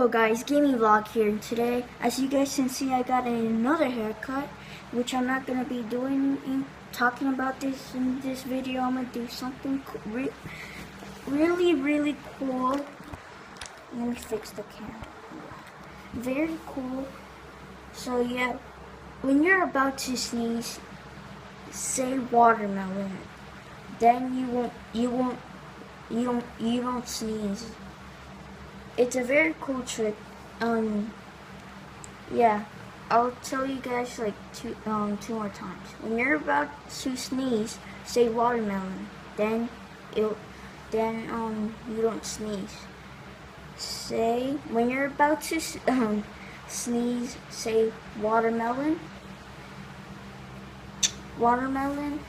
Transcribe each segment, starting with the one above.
Hello guys, Gaming Vlog here. Today, as you guys can see, I got another haircut, which I'm not gonna be talking about this in this video. I'm gonna do something really cool. Let me fix the camera. Very cool. So yeah, when you're about to sneeze, say watermelon. Then you don't sneeze. It's a very cool trick. Yeah, I'll tell you guys like two more times. When you're about to sneeze, say watermelon. Then you don't sneeze. Say when you're about to sneeze, say watermelon. Watermelon.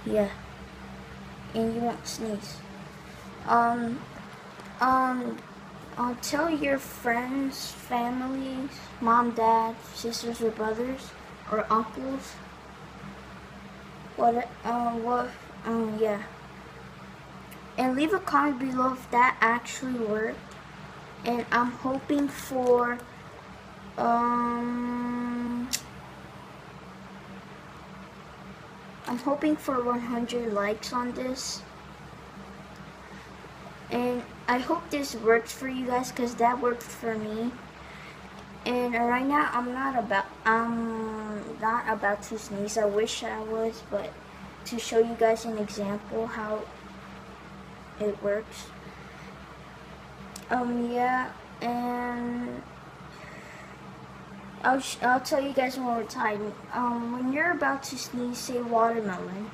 Yeah, and you won't sneeze. Tell your friends, families, mom, dad, sisters or brothers, or uncles. Yeah. And leave a comment below if that actually worked. And I'm hoping for, I'm hoping for 100 likes on this. And I hope this works for you guys, because that worked for me. And right now I'm not about to sneeze. I wish I was, but to show you guys an example how it works. Yeah, and I'll tell you guys one more time. When you're about to sneeze, say watermelon.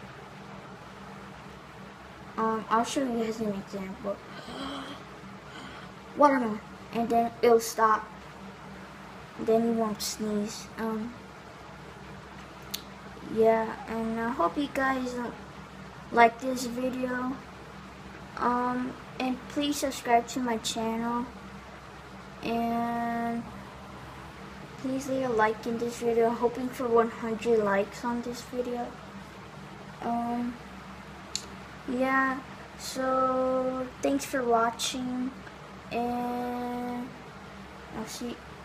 I'll show you guys an example. Watermelon, and then it'll stop. Then you won't sneeze. Yeah, and I hope you guys like this video. And please subscribe to my channel. And please leave a like in this video. I'm hoping for 100 likes on this video. Yeah, so thanks for watching, and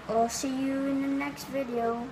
I'll see you in the next video.